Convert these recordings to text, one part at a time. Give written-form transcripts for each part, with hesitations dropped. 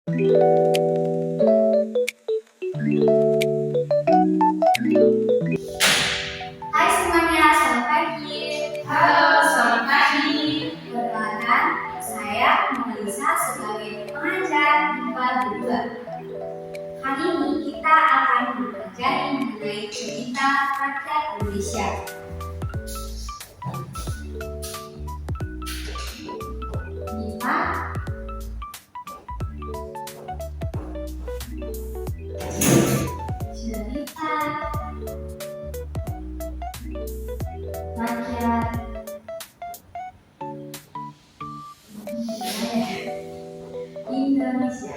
Hai semuanya, selamat pagi. Halo, selamat pagi. Perkenalkan, saya Melisa sebagai pengajar IPA 2. Hari ini kita akan mempelajari mengenai cerita rakyat Indonesia. IPA cerita rakyat Indonesia.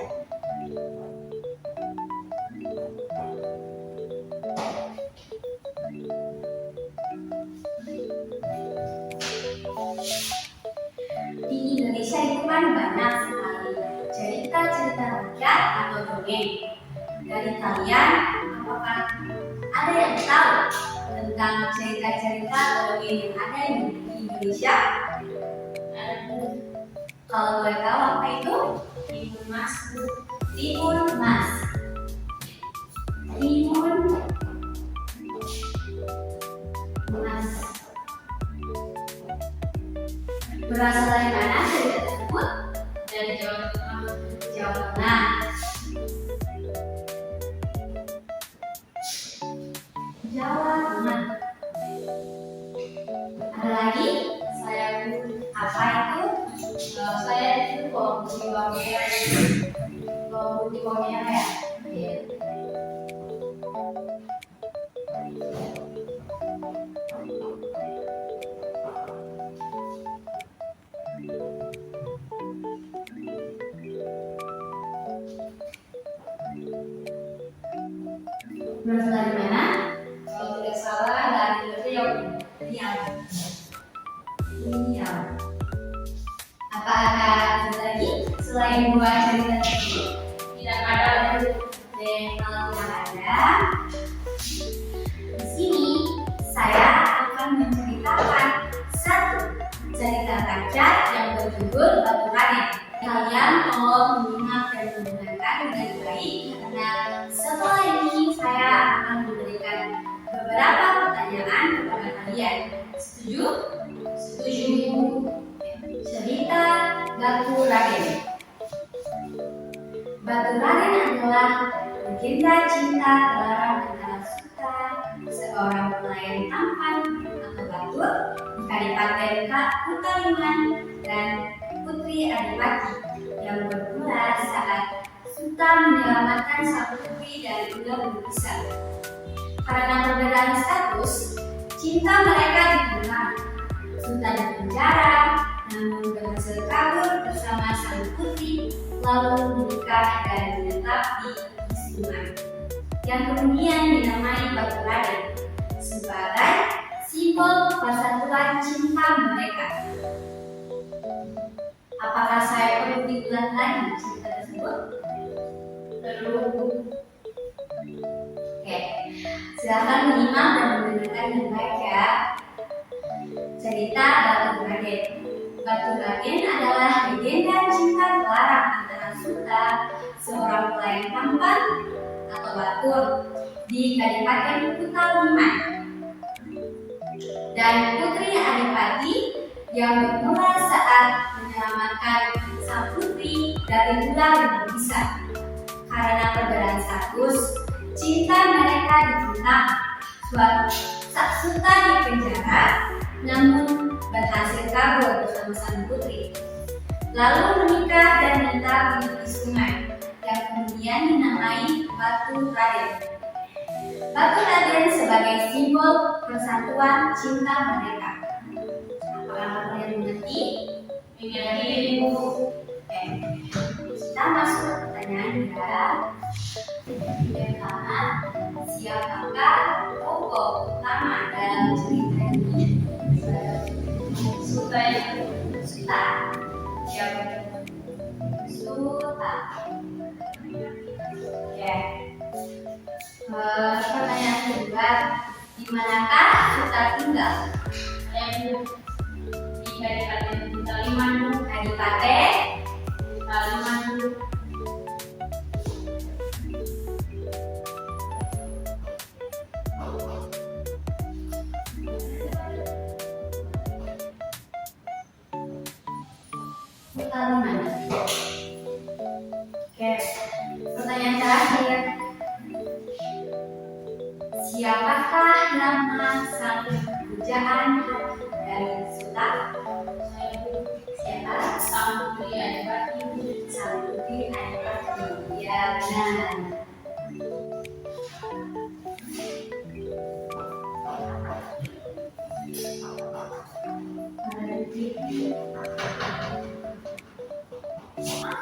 Di Indonesia itu kan banyak sekali cerita-cerita rakyat atau dongeng. Dari kalian, apakah ada yang tahu tentang cerita-cerita atau dongeng yang ada di Indonesia? Kalau boleh tahu apa itu? Timun Mas. Timun Mas. Timun Mas. Berasal dari mana cerita tersebut? Dari Jawa Tengah. Jawa Tengah. Jawa Tengah. Ada lagi? Apa itu? Saya itu bawang putih bawang merah. Bawang putih bawang merah ya? Iya. Berasal dari mana? Kalau tidak salah dari Riau. Riau. Riau. Apa ada lagi selain dua cerita tersebut? Tidak ada lagi. Kalau tidak ada, di sini saya akan menceritakan satu cerita rakyat yang berjudul Batu Raden. Kalian tolong menyimak dan mendengarkan dengan baik karena setelah ini saya akan memberikan beberapa pertanyaan kepada kalian. Setuju? Setuju. Cerita Batu Raden. Batu Raden adalah legenda cinta terlarang antara Suta, seorang pelayan tampan atau batur di Kadipaten Kutaliman, dan Putri Adipati yang bermula saat Suta menyelamatkan sang putri dari ular berbisa. Karena perbedaan status, cinta mereka ditentang. Suta dipenjara, namun berhasil kabur bersama sang putri, lalu menikah dan menetap di Sungai, yang kemudian dinamai Batu Raden sebagai simbol persatuan cinta mereka. Apakah saya perlu diulang lagi cerita tersebut? Perlu. Oke, silakan menyimak dan mendengarkan dengan baik ya. Cerita Batu Raden. Batu Raden adalah legenda cinta terlarang antara Suta, seorang pelayan tampan atau batur di Kadipaten Kutaliman, dan Putri Adipati yang bermula saat menyelamatkan sang putri dari ular yang berbisa. Karena perbedaan status, cinta mereka ditentang. Suatu Suta dipenjara, namun berhasil kabur bersama sang putri, lalu menikah dan menetap di Sungai, yang kemudian dinamai Batu Raden. Batu Raden sebagai simbol persatuan cinta mereka. Apakah kalian mengerti? Mengerti, Bu. Oke, kita masuk ke pertanyaan ya. Yang pertama, siapakah tokoh utama dalam cerita ini? Suta itu. Suta. Siapa? Suta. Oke. Pertanyaan kedua, di manakah Suta tinggal? Yang di Kadipaten Kutaliman. Kadipaten Kutaliman. Lalu mana? Oke, pertanyaan terakhir. Siapakah nama satu pujaan dari Sultan? Siapa? Sang Putri Adipati. Sang Putri Adipati. Ya, benar.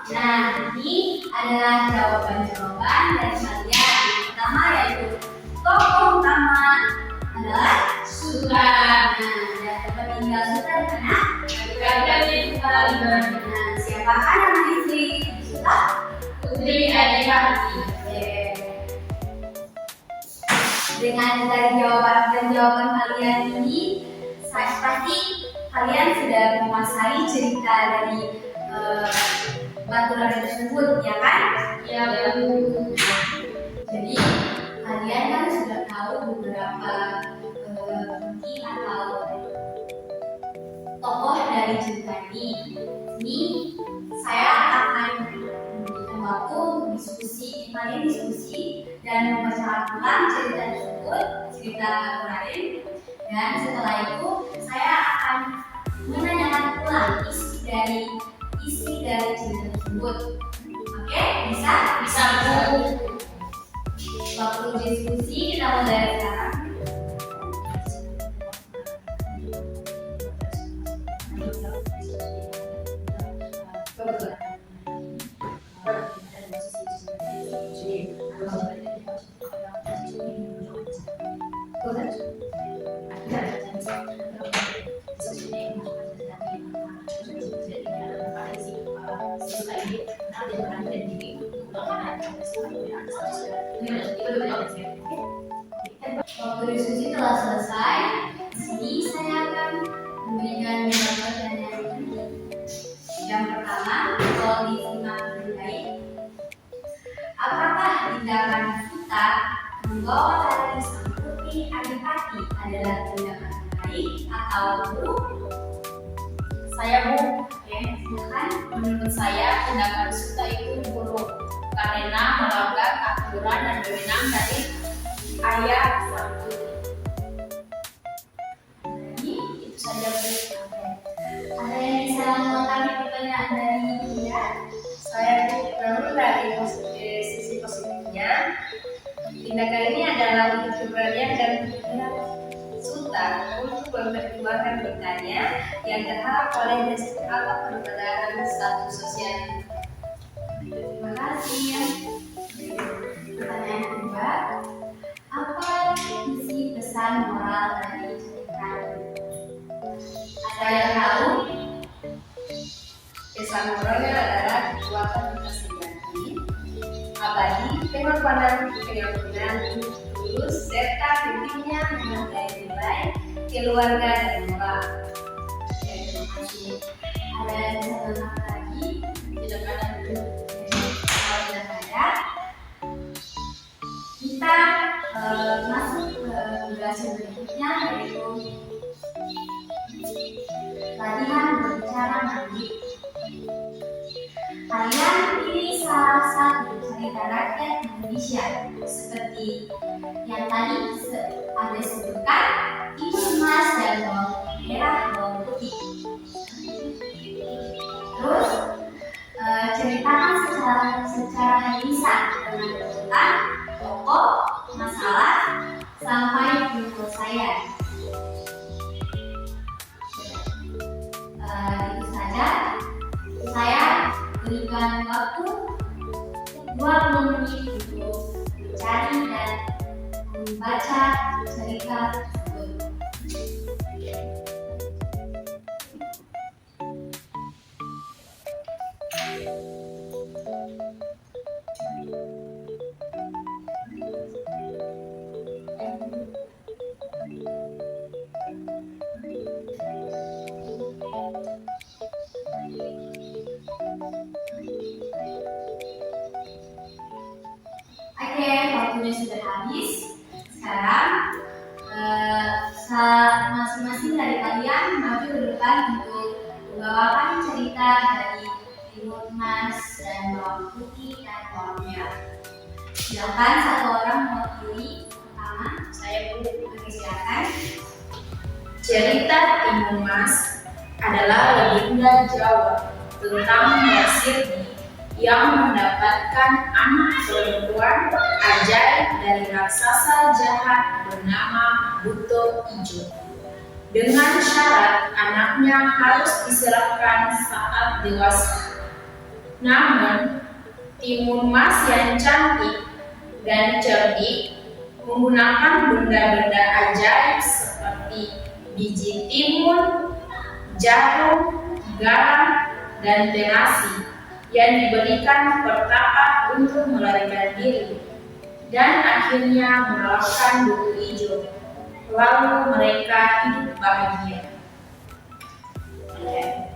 Nah, ini adalah jawaban-jawaban dari kalian. Yang pertama yaitu tokoh utama adalah Sultan. Nah, dan tempat tinggal Sultan di mana? Berada di Palembang. Nah, siapakah nama istri Sultan? Putri Adipati. Oke. Dengan dari jawaban kalian ini, saya pasti kalian sudah menguasai cerita dari Batu Raden tersebut, ya kan? Ya, Bu. Jadi kalian kan sudah tahu beberapa bukti atau tokoh dari cerita ini. Ini saya akan memberikan waktu untuk diskusi, kalian diskusi dan membaca ulang cerita tersebut, cerita Batu Raden. Dan setelah itu saya akan menanyakan ulang isi dari cerita tersebut. Oke, bisa? Bisa, Bu. Waktu diskusi kita mulai dari sekarang. Waktu diskusi telah selesai. Di sini saya akan memberikan beberapa pertanyaan ini. Yang pertama, tolong disimak dengan baik. Apakah tindakan kita membawa tali Sang Putri Adipati adalah tindakan baik atau buruk? Saya, Bu. Oke, silakan. Menurut saya, tindakan Sultan itu buruk karena melanggar aturan dan wewenang dari ayah Sang Putri. Jadi, Itu saja, Bu. ada yang bisa melengkapi pertanyaan dari Indra? Saya namun dari sisi positifnya, tindakan ini adalah wujud keberanian dan kegigihan Sultan untuk memperjuangkan bertanya yang terharap oleh Desain atau perbedaan status sosial. Terima kasih. Pertanyaan kedua, apa isi pesan moral dari cerita? Ada yang tahu? Pesan moralnya adalah kekuatan bersejati, abadi, pengorbanan, pengampunan, tulus, serta pentingnya menghargai nilai keluarga dan moral. Ya, terima kasih. Ada yang bisa menambah lagi? Tidak ada, Bu. Kalau tidak ada, kita masuk ke tugas berikutnya, yaitu latihan berbicara mandiri. Kalian pilih salah satu cerita rakyat Indonesia seperti yang tadi ada sebutkan, timun emas dan bawang merah, bawang putih. Terus ceritakan secara lisan dengan urutan tokoh, masalah, sampai penyelesaian. Itu saja. Saya berikan waktu 20 menit untuk mencari dan membaca cerita tersebut. Oke, waktunya sudah habis. Sekarang masing-masing dari kalian maju ke depan untuk membawakan cerita dari emas dan bawang putih dan bawang merah. Silakan satu orang mewakili. Pertama, Saya Bu. oke, silakan. Cerita Timun Mas adalah legenda Jawa tentang Mbak Sirni yang mendapatkan anak perempuan ajaib dari raksasa jahat bernama Buto Ijo. Dengan syarat anaknya harus diserahkan saat dewasa. Namun, Timun Mas yang cantik dan cerdik menggunakan benda-benda ajaib seperti biji timun, jarum, garam, dan terasi yang diberikan pertapa untuk melarikan diri dan akhirnya mengalahkan Buto Ijo. Lalu mereka hidup bahagia.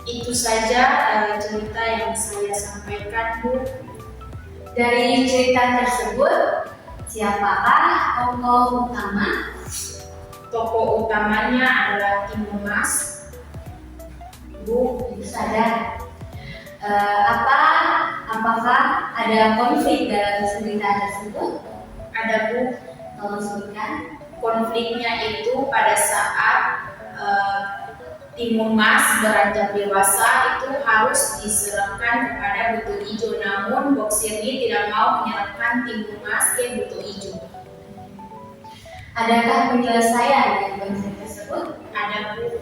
Itu saja cerita yang saya sampaikan, Bu. Dari cerita tersebut, siapakah tokoh utama? Tokoh utamanya adalah Timun Mas. Bu, Itu saja. Apakah ada konflik dalam cerita tersebut? ada Bu. Tolong sebutkan. Konfliknya itu pada saat Timun Mas beranjak dewasa itu harus diserahkan kepada Buto Ijo. Namun Mbok Sirni tidak mau menyerahkan Timun Mas ke Buto Ijo. Adakah penyelesaian dari konflik tersebut? Ada Bu.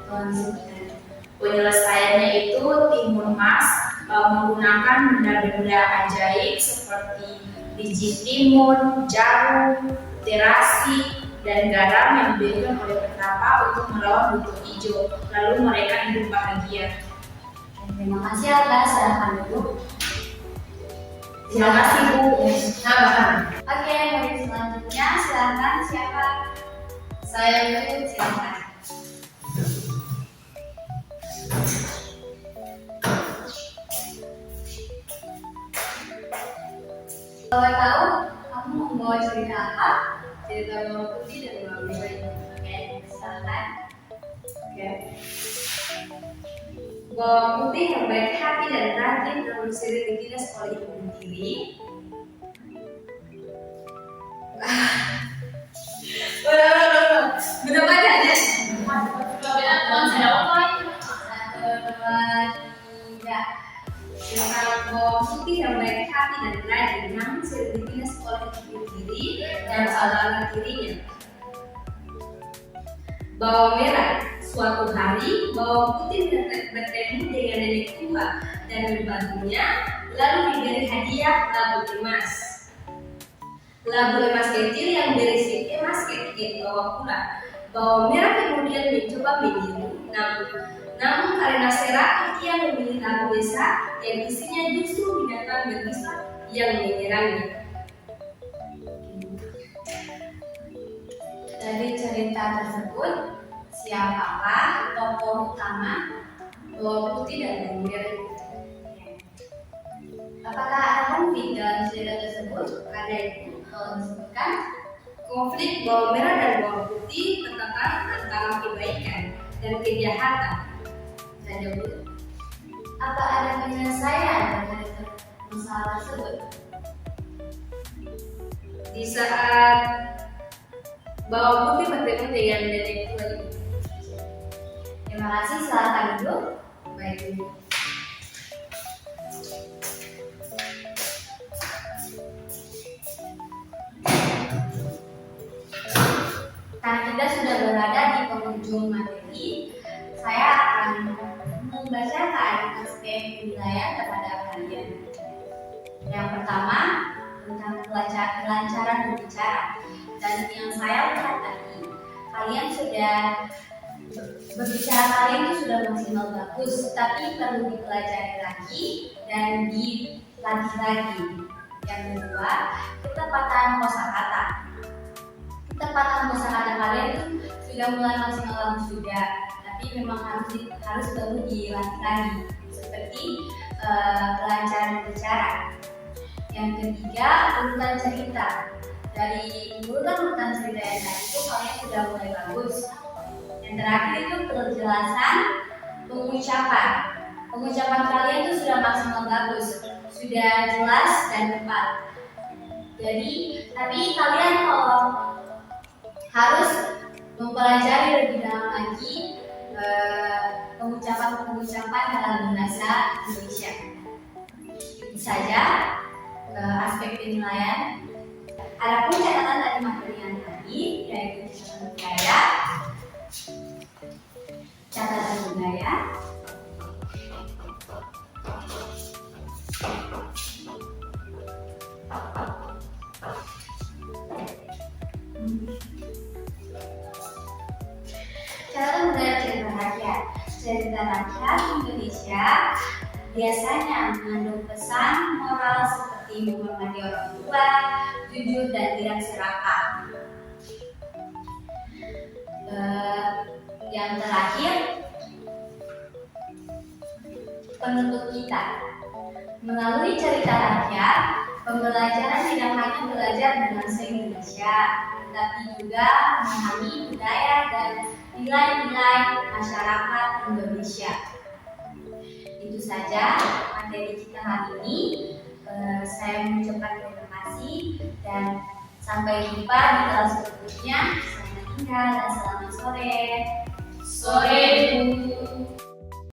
Tolong sebutkan. Penyelesaiannya itu Timun Mas menggunakan benda-benda ajaib seperti biji timun, jarum, terasi, dan garam yang diberikan oleh petapa untuk melawan Buto Ijo. Lalu mereka hidup bahagia. Terima kasih atas silakan dulu. Terima kasih Bu. Sama-sama. Oke, murid selanjutnya silakan siapa? Saya Bu. Silakan. Kalau tahu, kamu membawa cerita apa? Cerita bawang putih dan bawang merah ini. Oke, silakan. Oke. Bawang putih yang baik hati dan rajin namun sering ditindas oleh ibu tiri. Bener banget aja. Satu, dua, tiga. Silakan bawang putih yang baik hati dan rajin namun sering ditindas oleh ibu tiri dan saudara tirinya. Bawang merah. Suatu hari, bawang putih bertemu dengan nenek tua dan membantunya, lalu diberi hadiah labu emas. Labu emas kecil yang berisi emas ketika dibawa pulang. Bawang merah kemudian mencoba meniru, namun karena serakah ia memilih labu besar yang isinya justru binatang berbisa yang menyerangnya. Dari cerita tersebut, siapakah tokoh utama bawang putih dan bawang merah itu? Apakah ada konflik dalam cerita tersebut? Ada itu, tolong disebutkan. Konflik bawang merah dan bawang putih terletak antara kebaikan dan kejahatan. Saja Bu. Apa ada penyelesaian dari masalah tersebut? Di saat bawang putih bertemu dengan nenek tua itu. Terima kasih, silakan dulu. Baik Bu. Karena kita sudah berada di penghujung materi, saya akan membacakan aspek wilayah kepada kalian. Yang pertama, tentang kelancaran berbicara. Dan yang saya lihat tadi, kalian sudah berbicara kalian itu sudah maksimal bagus, tapi perlu dipelajari lagi dan dilatih lagi. Yang kedua, ketepatan kosakata. Ketepatan kosakata kalian itu sudah mulai maksimal bagus juga, tapi memang harus perlu dilatih lagi, seperti kelancaran berbicara. Yang ketiga, urutan cerita. Dari urutan cerita yang tadi itu kalian sudah mulai bagus. Yang terakhir itu penjelasan pengucapan. pengucapan kalian itu sudah maksimal bagus, sudah jelas dan tepat. Jadi, tapi kalian kalau harus mempelajari lebih dalam lagi pengucapan dalam bahasa Indonesia. Itu saja aspek penilaian. Adapun catatan dari materi yang tadi, yaitu catatan budaya, catatan budaya cerita rakyat. Cerita rakyat Indonesia biasanya mengandung pesan moral seperti menghormati orang tua, jujur dan tidak serakah. Yang terakhir, penutup kita. Melalui cerita rakyat, pembelajaran tidak hanya belajar bahasa Indonesia, tetapi juga memahami budaya dan nilai-nilai masyarakat Indonesia. Itu saja materi kita hari ini. Saya mengucapkan terima kasih dan sampai jumpa di kelas berikutnya. Selamat tinggal dan selamat sore. Sore Bu.